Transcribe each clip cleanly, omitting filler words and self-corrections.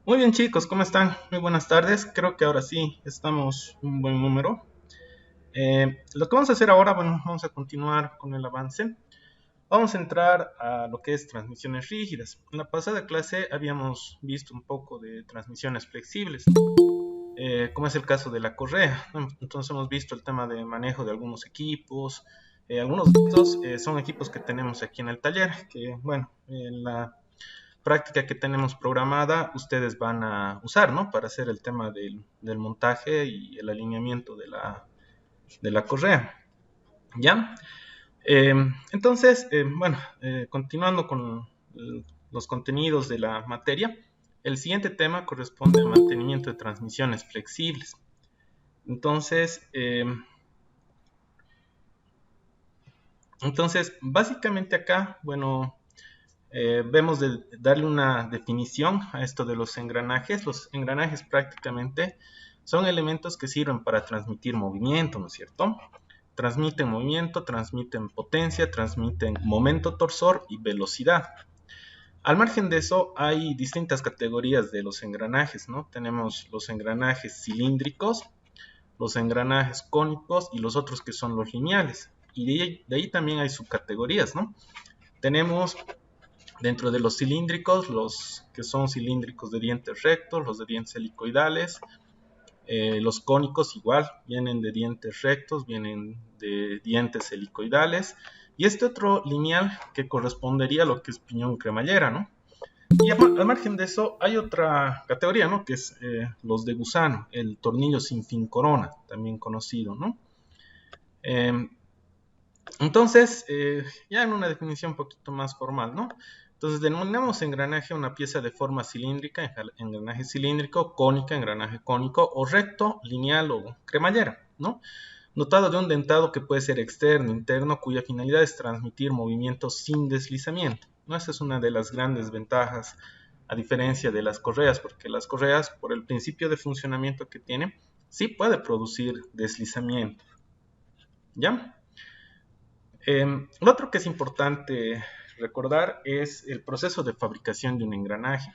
Muy bien chicos, ¿cómo están? Muy buenas tardes. Creo que ahora sí estamos un buen número. Lo que vamos a hacer ahora, bueno, vamos a continuar con el avance. Vamos a entrar a lo que es transmisiones rígidas. En la pasada clase habíamos visto un poco de transmisiones flexibles, como es el caso de la correa, ¿no? Entonces hemos visto el tema de manejo de algunos equipos. Algunos de estos son equipos que tenemos aquí en el taller, que bueno, en la práctica que tenemos programada, ustedes van a usar, ¿no? Para hacer el tema del montaje y el alineamiento de la correa, ¿ya? Eh, entonces, continuando con los contenidos de la materia, el siguiente tema corresponde al mantenimiento de transmisiones flexibles. Entonces, básicamente acá, bueno, vemos de darle una definición a esto de los engranajes. Los engranajes prácticamente son elementos que sirven para transmitir movimiento, ¿no es cierto? Transmiten movimiento, transmiten potencia, transmiten momento torsor y velocidad. Al margen de eso, hay distintas categorías de los engranajes, ¿no? Tenemos los engranajes cilíndricos, los engranajes cónicos y los otros que son los lineales. Y de ahí también hay subcategorías, ¿no? Tenemos dentro de los cilíndricos, los que son cilíndricos de dientes rectos, los de dientes helicoidales, los cónicos igual, vienen de dientes rectos, vienen de dientes helicoidales, y este otro lineal que correspondería a lo que es piñón cremallera, ¿no? Y al margen de eso, hay otra categoría, ¿no? Que es los de gusano, el tornillo sin fin corona, también conocido, ¿no? Eh, entonces, ya en una definición un poquito más formal, ¿no? Entonces, denominamos engranaje una pieza de forma cilíndrica, engranaje cilíndrico, cónica, engranaje cónico, o recto, lineal o cremallera, ¿no? Dotado de un dentado que puede ser externo, interno, cuya finalidad es transmitir movimientos sin deslizamiento, ¿no? Esa es una de las grandes ventajas, a diferencia de las correas, porque las correas, por el principio de funcionamiento que tienen, sí puede producir deslizamiento, ¿ya? Lo otro que es importante recordar es el proceso de fabricación de un engranaje.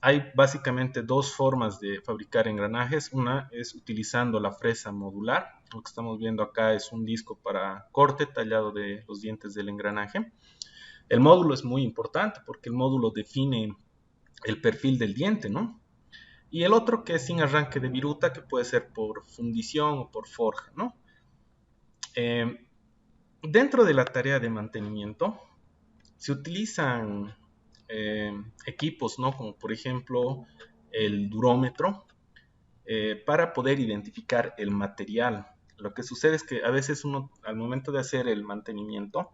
Hay básicamente dos formas de fabricar engranajes. Una es utilizando la fresa modular. Lo que estamos viendo acá es un disco para corte tallado de los dientes del engranaje. El módulo es muy importante porque el módulo define el perfil del diente, ¿no? Y el otro que es sin arranque de viruta, que puede ser por fundición o por forja, ¿no? Eh, Dentro de la tarea de mantenimiento se utilizan equipos, ¿no? Como por ejemplo el durómetro, para poder identificar el material. Lo que sucede es que a veces uno al momento de hacer el mantenimiento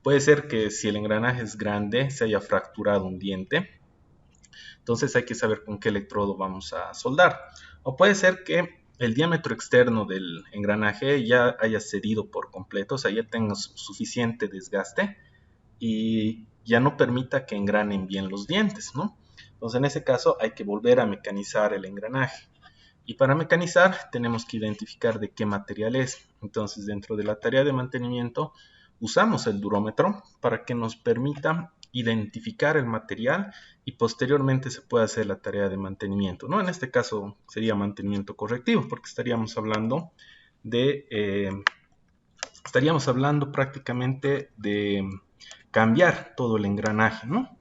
puede ser que si el engranaje es grande se haya fracturado un diente, entonces hay que saber con qué electrodo vamos a soldar. O puede ser que el diámetro externo del engranaje ya haya cedido por completo, o sea, ya tenga suficiente desgaste y ya no permita que engranen bien los dientes, ¿no? Entonces en ese caso hay que volver a mecanizar el engranaje. Y para mecanizar tenemos que identificar de qué material es. Entonces dentro de la tarea de mantenimiento usamos el durómetro para que nos permita identificar el material y posteriormente se puede hacer la tarea de mantenimiento, ¿no? En este caso sería mantenimiento correctivo porque estaríamos hablando prácticamente de cambiar todo el engranaje, ¿no?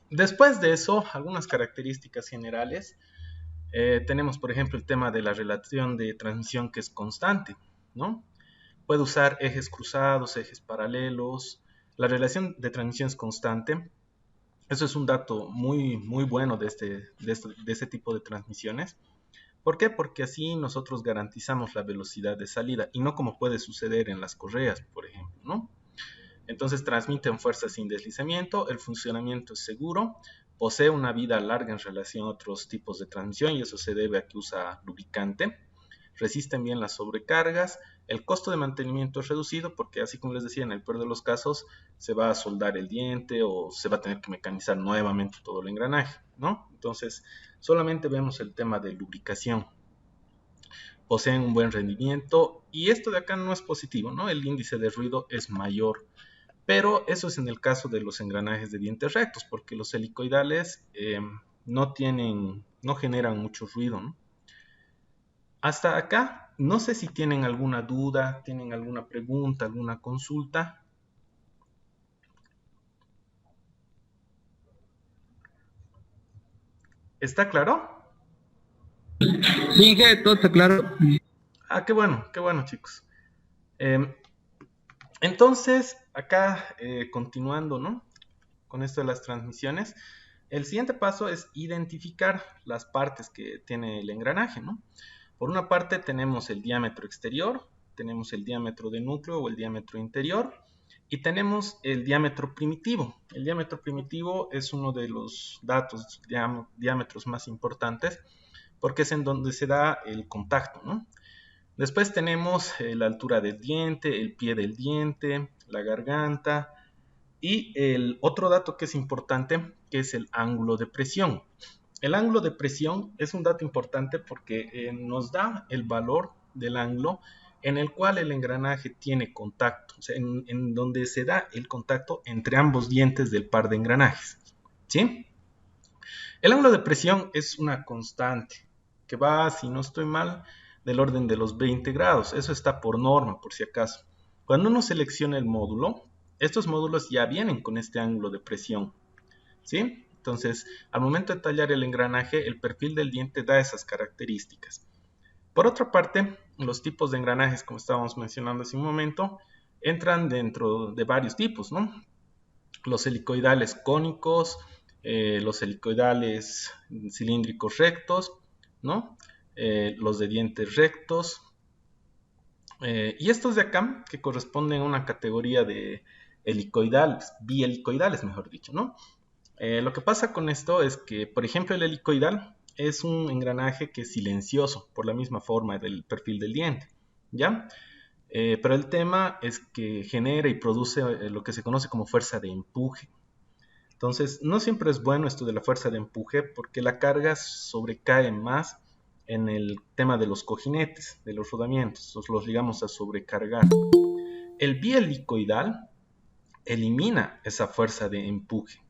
Después de eso, algunas características generales. Tenemos, por ejemplo, el tema de la relación de transmisión que es constante, ¿no? Puede usar ejes cruzados, ejes paralelos. La relación de transmisión es constante. Eso es un dato muy, muy bueno de este tipo de transmisiones. ¿Por qué? Porque así nosotros garantizamos la velocidad de salida y no como puede suceder en las correas, por ejemplo, ¿no? Entonces transmiten fuerza sin deslizamiento, el funcionamiento es seguro, posee una vida larga en relación a otros tipos de transmisión y eso se debe a que usa lubricante, resisten bien las sobrecargas, el costo de mantenimiento es reducido porque así como les decía, en el peor de los casos se va a soldar el diente o se va a tener que mecanizar nuevamente todo el engranaje, ¿no? Entonces solamente vemos el tema de lubricación. Poseen un buen rendimiento y esto de acá no es positivo, ¿no? El índice de ruido es mayor, pero eso es en el caso de los engranajes de dientes rectos, porque los helicoidales no generan mucho ruido, ¿no? Hasta acá, no sé si tienen alguna duda, tienen alguna pregunta, alguna consulta. ¿Está claro? Sí, que todo está claro. Ah, qué bueno, chicos. Em, entonces, acá continuando, ¿no? Con esto de las transmisiones, el siguiente paso es identificar las partes que tiene el engranaje, ¿no? Por una parte tenemos el diámetro exterior, tenemos el diámetro de núcleo o el diámetro interior y tenemos el diámetro primitivo. El diámetro primitivo es uno de los datos, diámetros más importantes porque es en donde se da el contacto, ¿no? Después tenemos la altura del diente, el pie del diente, la garganta y el otro dato que es importante, que es el ángulo de presión. El ángulo de presión es un dato importante porque nos da el valor del ángulo en el cual el engranaje tiene contacto, o sea, en donde se da el contacto entre ambos dientes del par de engranajes. ¿Sí? El ángulo de presión es una constante que va, si no estoy mal, del orden de los 20 grados. Eso está por norma, por si acaso. Cuando uno selecciona el módulo, estos módulos ya vienen con este ángulo de presión. ¿Sí? Entonces, al momento de tallar el engranaje, el perfil del diente da esas características. Por otra parte, los tipos de engranajes, como estábamos mencionando hace un momento, entran dentro de varios tipos, ¿no? Los helicoidales cónicos, los helicoidales cilíndricos rectos, ¿no? Los de dientes rectos, y estos de acá, que corresponden a una categoría de helicoidales, bihelicoidales, mejor dicho, ¿no? Lo que pasa con esto es que, por ejemplo, el helicoidal es un engranaje que es silencioso, por la misma forma del perfil del diente, ¿ya? Pero el tema es que genera y produce lo que se conoce como fuerza de empuje. Entonces, no siempre es bueno esto de la fuerza de empuje porque la carga sobrecae más en el tema de los cojinetes, de los rodamientos, los ligamos a sobrecargar. El bihelicoidal elimina esa fuerza de empuje,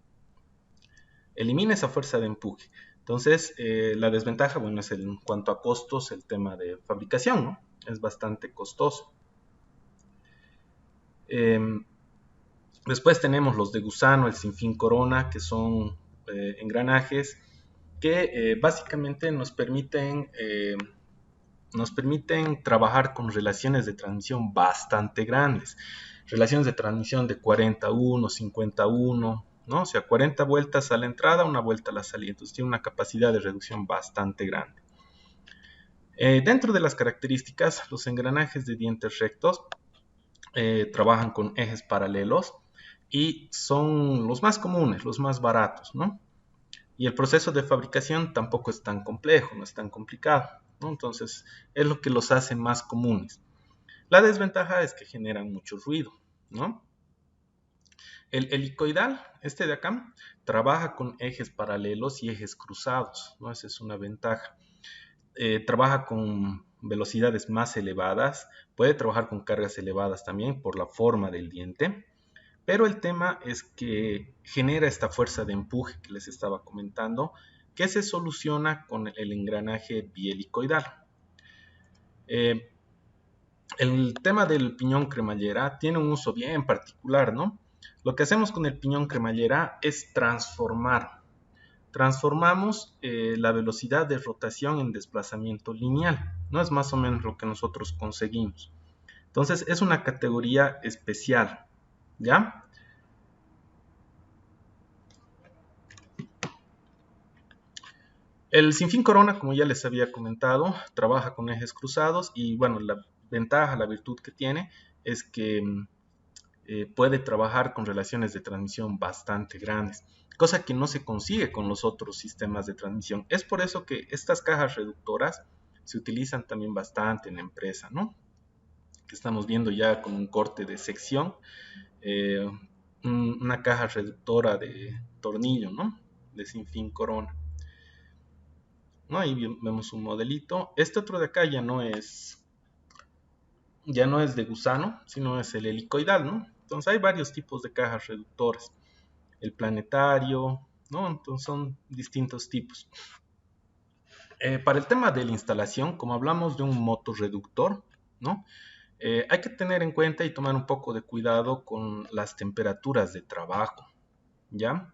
elimina esa fuerza de empuje. Entonces, la desventaja, bueno, es en cuanto a costos, el tema de fabricación, ¿no? Es bastante costoso. Eh, Después tenemos los de gusano, el sinfín corona, que son engranajes que básicamente nos permiten trabajar con relaciones de transmisión bastante grandes. Relaciones de transmisión de 41, 51, ¿no? O sea, 40 vueltas a la entrada, una vuelta a la salida. Entonces tiene una capacidad de reducción bastante grande. Dentro de las características, los engranajes de dientes rectos trabajan con ejes paralelos y son los más comunes, los más baratos, ¿no? Y el proceso de fabricación tampoco es tan complejo, no es tan complicado, ¿no? Entonces, es lo que los hace más comunes. La desventaja es que generan mucho ruido, ¿no? El helicoidal, este de acá, trabaja con ejes paralelos y ejes cruzados, ¿no? Esa es una ventaja. Trabaja con velocidades más elevadas, puede trabajar con cargas elevadas también por la forma del diente, pero el tema es que genera esta fuerza de empuje que les estaba comentando, que se soluciona con el engranaje bihelicoidal. Eh, el tema del piñón cremallera tiene un uso bien particular, ¿no? Lo que hacemos con el piñón cremallera es transformar. Transformamos la velocidad de rotación en desplazamiento lineal, ¿no? Es más o menos lo que nosotros conseguimos. Entonces es una categoría especial, ¿ya? El sinfín corona, como ya les había comentado, trabaja con ejes cruzados y bueno, la ventaja, la virtud que tiene es que puede trabajar con relaciones de transmisión bastante grandes, cosa que no se consigue con los otros sistemas de transmisión. Es por eso que estas cajas reductoras se utilizan también bastante en la empresa, ¿no? Que estamos viendo ya con un corte de sección, eh, una caja reductora de tornillo, ¿no? De sinfín corona. ¿No? Ahí vemos un modelito. Este otro de acá ya no es de gusano, sino es el helicoidal, ¿no? Entonces hay varios tipos de cajas reductoras. El planetario, ¿no? Entonces son distintos tipos. Para el tema de la instalación, como hablamos de un motorreductor, ¿no? Hay que tener en cuenta y tomar un poco de cuidado con las temperaturas de trabajo, ¿ya?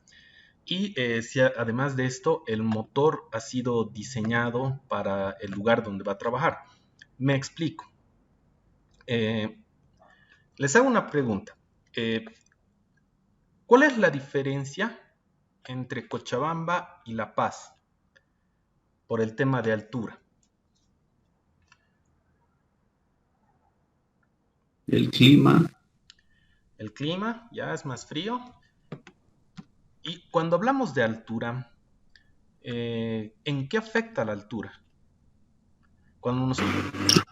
Y si además de esto, el motor ha sido diseñado para el lugar donde va a trabajar. Me explico. Eh, Les hago una pregunta. Eh, ¿Cuál es la diferencia entre Cochabamba y La Paz por el tema de altura? El clima, El clima ya es más frío. Y cuando hablamos de altura, ¿en qué afecta la altura? Cuando nosotros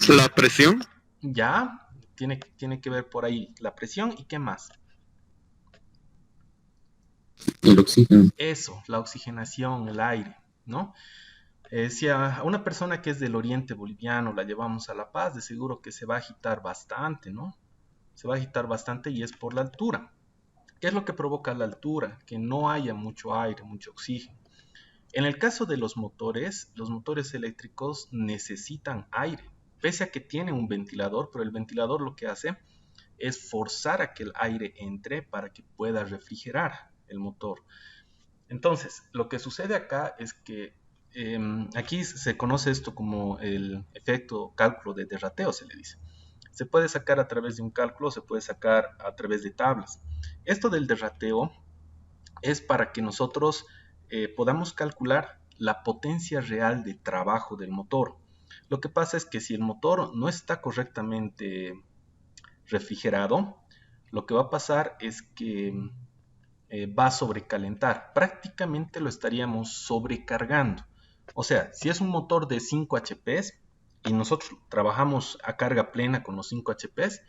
la presión, ya tiene que ver por ahí la presión y qué más. el oxígeno. Eso, la oxigenación, el aire, ¿no? Si a una persona que es del oriente boliviano la llevamos a La Paz, de seguro que se va a agitar bastante, ¿no? Se va a agitar bastante y es por la altura. ¿Qué es lo que provoca la altura? Que no haya mucho aire, mucho oxígeno. En el caso de los motores eléctricos necesitan aire, pese a que tienen un ventilador, pero el ventilador lo que hace es forzar a que el aire entre para que pueda refrigerar el motor. Entonces, lo que sucede acá es que aquí se conoce esto como el efecto cálculo de derrateo, se le dice. Se puede sacar a través de un cálculo, se puede sacar a través de tablas. Esto del derrateo es para que nosotros podamos calcular la potencia real de trabajo del motor. Lo que pasa es que si el motor no está correctamente refrigerado, lo que va a pasar es que va a sobrecalentar. Prácticamente lo estaríamos sobrecargando. O sea, si es un motor de 5 HPs y nosotros trabajamos a carga plena con los 5 HPs,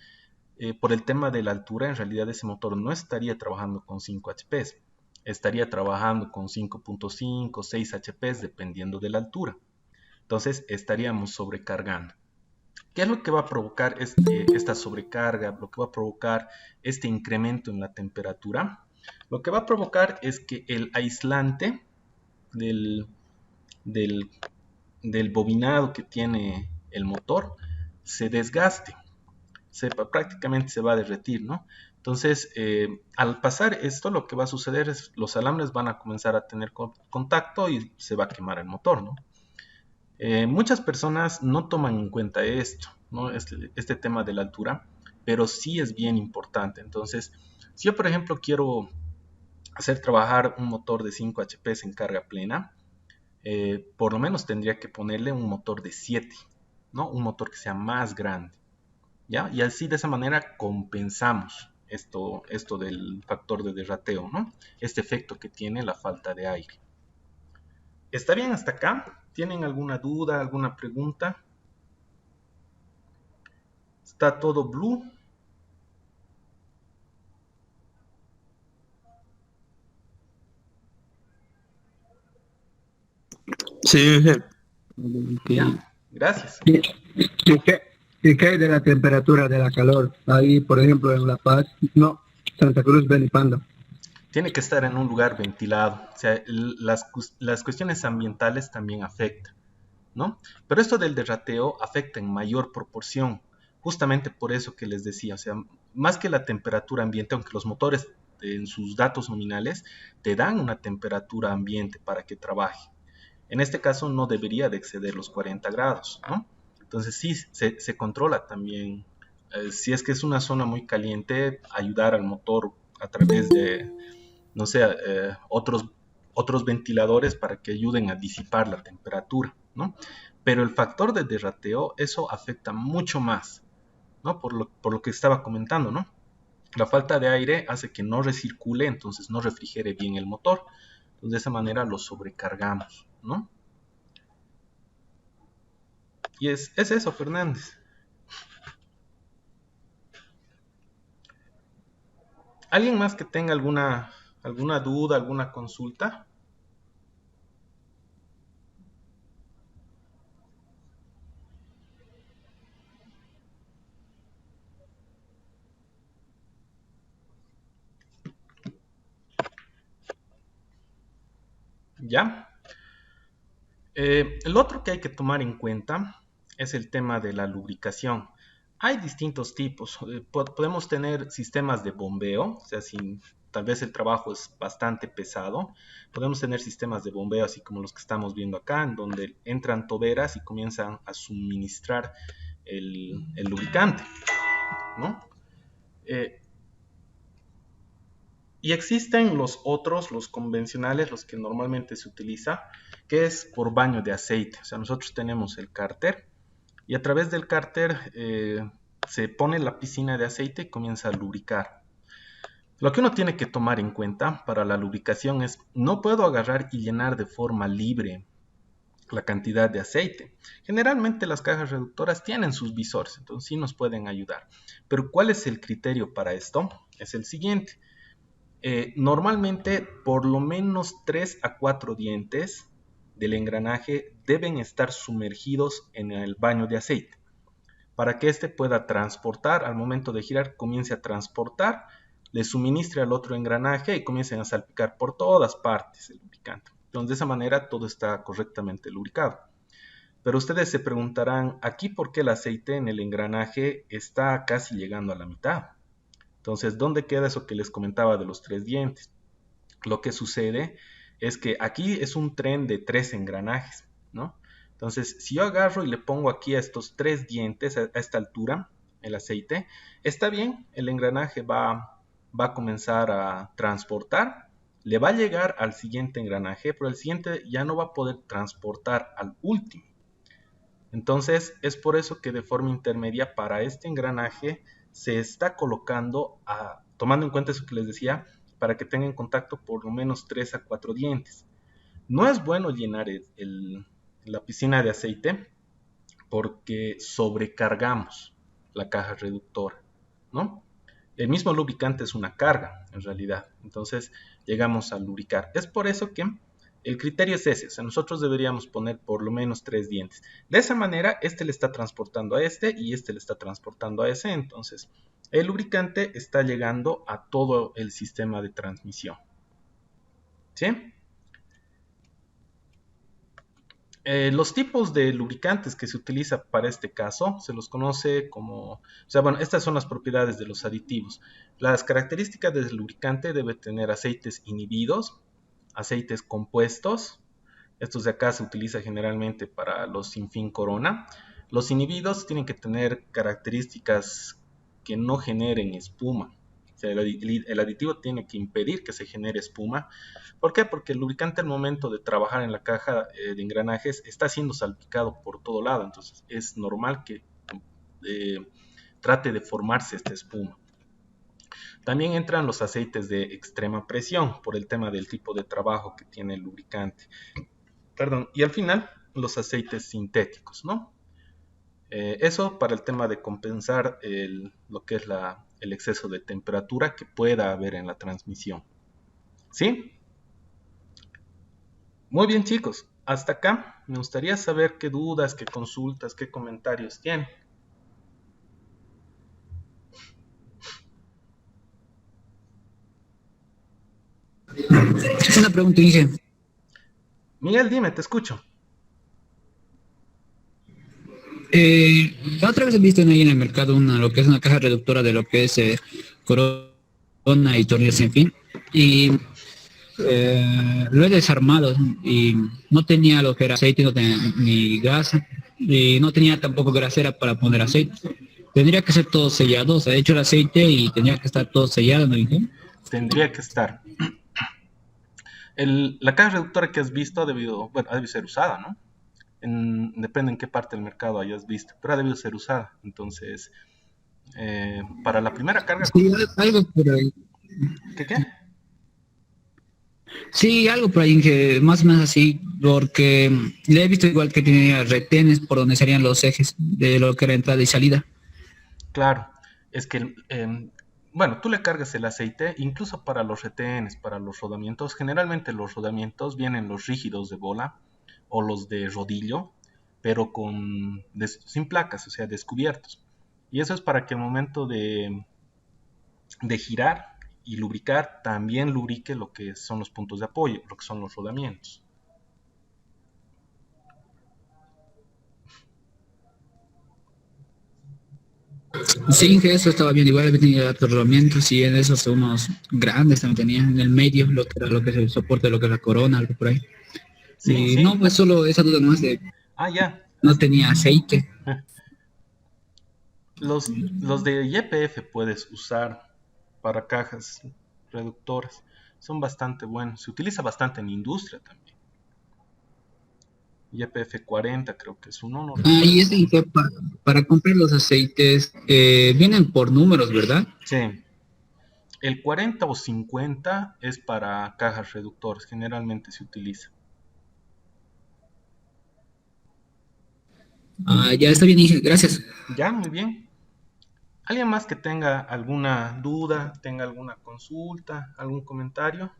por el tema de la altura, en realidad ese motor no estaría trabajando con 5 HPs, estaría trabajando con 5.5, 6 HPs dependiendo de la altura. Entonces estaríamos sobrecargando. ¿Qué es lo que va a provocar esta sobrecarga? Lo que va a provocar este incremento en la temperatura. Lo que va a provocar es que el aislante del, del, del bobinado que tiene el motor se desgaste, prácticamente se va a derretir, ¿no? Entonces, al pasar esto, lo que va a suceder es los alambres van a comenzar a tener contacto y se va a quemar el motor, ¿no? Muchas personas no toman en cuenta esto, ¿no? Este tema de la altura, pero sí es bien importante. Entonces, si yo, por ejemplo, quiero hacer trabajar un motor de 5 HP en carga plena, por lo menos tendría que ponerle un motor de 7, ¿no? Un motor que sea más grande, ¿ya? Y así de esa manera compensamos esto del factor de derrateo, ¿no? Este efecto que tiene la falta de aire. ¿Está bien hasta acá? ¿Tienen alguna duda, alguna pregunta? ¿Está todo blue? Sí, ¿Ya? ok. Gracias. ¿Y qué hay de la temperatura, de la calor? Ahí, por ejemplo, en La Paz, no, Santa Cruz, Benipando. Tiene que estar en un lugar ventilado. O sea, las cuestiones ambientales también afectan, ¿no? Pero esto del derrateo afecta en mayor proporción, justamente por eso que les decía, o sea, más que la temperatura ambiente, aunque los motores en sus datos nominales te dan una temperatura ambiente para que trabaje. En este caso no debería de exceder los 40 grados, ¿no? Entonces sí, se controla también. Si es que es una zona muy caliente, ayudar al motor a través de, no sé, otros ventiladores para que ayuden a disipar la temperatura, ¿no? Pero el factor de derrateo, eso afecta mucho más, ¿no? Por lo que estaba comentando, ¿no? La falta de aire hace que no recircule, entonces no refrigere bien el motor. Entonces de esa manera lo sobrecargamos, ¿no? Y es eso, Fernández. ¿Alguien más que tenga alguna duda, alguna consulta? ¿Ya? El otro que hay que tomar en cuenta es el tema de la lubricación. Hay distintos tipos. Podemos tener sistemas de bombeo, o sea, si tal vez el trabajo es bastante pesado, podemos tener sistemas de bombeo así como los que estamos viendo acá, en donde entran toberas y comienzan a suministrar el lubricante, ¿no? Eh, y existen los otros, los convencionales, los que normalmente se utiliza, que es por baño de aceite. O sea, nosotros tenemos el cárter y a través del cárter se pone la piscina de aceite y comienza a lubricar. Lo que uno tiene que tomar en cuenta para la lubricación es, no puedo agarrar y llenar de forma libre la cantidad de aceite. Generalmente las cajas reductoras tienen sus visores, entonces sí nos pueden ayudar. Pero ¿cuál es el criterio para esto? Es el siguiente. Normalmente por lo menos 3 a 4 dientes del engranaje deben estar sumergidos en el baño de aceite para que éste pueda transportar, al momento de girar, comience a transportar, le suministre al otro engranaje y comiencen a salpicar por todas partes el lubricante. Entonces de esa manera todo está correctamente lubricado. Pero ustedes se preguntarán, aquí por qué el aceite en el engranaje está casi llegando a la mitad. Entonces, ¿dónde queda eso que les comentaba de los 3 dientes? Lo que sucede es que aquí es un tren de 3 engranajes, ¿no? Entonces, si yo agarro y le pongo aquí a estos 3 dientes, a esta altura, el aceite, está bien, el engranaje va a comenzar a transportar, le va a llegar al siguiente engranaje, pero el siguiente ya no va a poder transportar al último. Entonces, es por eso que de forma intermedia para este engranaje se está colocando, tomando en cuenta eso que les decía, para que tengan contacto por lo menos 3 a 4 dientes. No es bueno llenar la piscina de aceite porque sobrecargamos la caja reductora, ¿no? El mismo lubricante es una carga, en realidad. Entonces, llegamos a lubricar. Es por eso que el criterio es ese. O sea, nosotros deberíamos poner por lo menos 3 dientes. De esa manera, este le está transportando a este y este le está transportando a ese. Entonces, el lubricante está llegando a todo el sistema de transmisión. ¿Sí? Los tipos de lubricantes que se utiliza para este caso se los conoce como, o sea, bueno, estas son las propiedades de los aditivos. Las características del lubricante debe tener aceites inhibidos, aceites compuestos. Estos de acá se utiliza generalmente para los sin fin corona. Los inhibidos tienen que tener características que no generen espuma. O sea, el aditivo tiene que impedir que se genere espuma. ¿Por qué? Porque el lubricante al momento de trabajar en la caja de engranajes está siendo salpicado por todo lado. Entonces es normal que trate de formarse esta espuma. También entran los aceites de extrema presión por el tema del tipo de trabajo que tiene el lubricante. Perdón, y al final los aceites sintéticos, ¿no? Eso para el tema de compensar lo que es el exceso de temperatura que pueda haber en la transmisión. ¿Sí? Muy bien, chicos. Hasta acá me gustaría saber qué dudas, qué consultas, qué comentarios tienen. Una pregunta, Inge. Miguel, dime, te escucho. La otra vez he visto ahí en el mercado lo que es una caja reductora de lo que es Corona y tornillos sin fin. Y lo he desarmado y no tenía lo que era aceite, no tenía ni grasa y no tenía tampoco grasera para poner aceite. Tendría que ser todo sellado, o sea, he hecho el aceite y tendría que estar todo sellado, ¿no, Inge? Tendría que estar. La caja reductora que has visto ha debido ser usada, ¿no? Depende en qué parte del mercado hayas visto, pero ha debido ser usada. Entonces, para la primera carga... Sí, algo por ahí. ¿Qué? Sí, algo por ahí que más o menos así, porque le he visto igual que tenía retenes por donde serían los ejes de lo que era entrada y salida. Claro, es que, bueno, tú le cargas el aceite, incluso para los retenes, para los rodamientos. Generalmente los rodamientos vienen los rígidos de bola o los de rodillo, pero sin placas, o sea, descubiertos. Y eso es para que al momento de girar y lubricar, también lubrique lo que son los puntos de apoyo, lo que son los rodamientos. Sí, Inge, eso estaba bien. Igual tenía atornillamientos y en esos unos grandes también tenía. En el medio, lo que era lo que es el soporte, lo que es la corona, algo por ahí. Sí, Y no, sí. pues solo esa duda más de Ah, ya. no tenía aceite. Los de YPF puedes usar para cajas reductoras. Son bastante buenos. Se utiliza bastante en industria también. YPF 40 creo que es uno, no Ah, recuerdo. y ese Inge, para comprar los aceites, vienen por números, ¿verdad? Sí. El 40 o 50 es para cajas reductoras. Generalmente se utiliza. Ah, ya está bien, Inge, gracias. Ya, muy bien. ¿Alguien más que tenga alguna duda, tenga alguna consulta, algún comentario?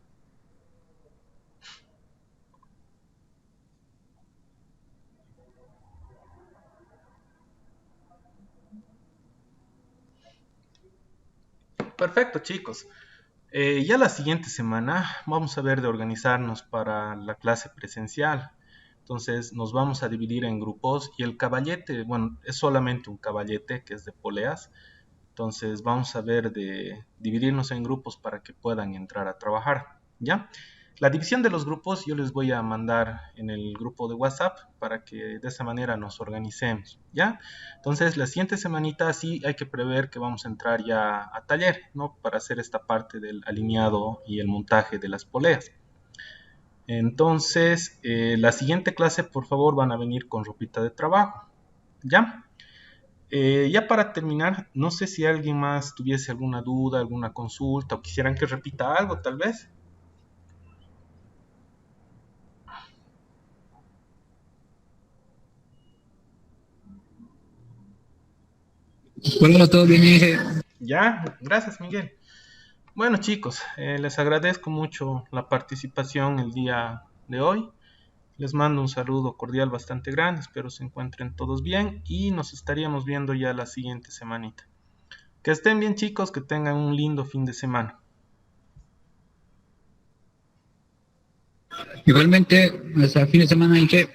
Perfecto, chicos. Ya la siguiente semana vamos a ver de organizarnos para la clase presencial. Entonces nos vamos a dividir en grupos y el caballete, bueno, es solamente un caballete que es de poleas. Entonces vamos a ver de dividirnos en grupos para que puedan entrar a trabajar, ¿ya? La división de los grupos yo les voy a mandar en el grupo de WhatsApp para que de esa manera nos organicemos, ¿ya? Entonces la siguiente semanita sí hay que prever que vamos a entrar ya a taller, ¿no? Para hacer esta parte del alineado y el montaje de las poleas. Entonces, la siguiente clase, por favor, van a venir con ropita de trabajo, ¿ya? Ya para terminar, no sé si alguien más tuviese alguna duda, alguna consulta o quisieran que repita algo, tal vez. Bueno, todo bien, Inge. Ya, gracias, Miguel. Bueno, chicos, les agradezco mucho la participación el día de hoy. Les mando un saludo cordial bastante grande, espero se encuentren todos bien y nos estaríamos viendo ya la siguiente semanita. Que estén bien, chicos, que tengan un lindo fin de semana. Igualmente, hasta el fin de semana, Inge.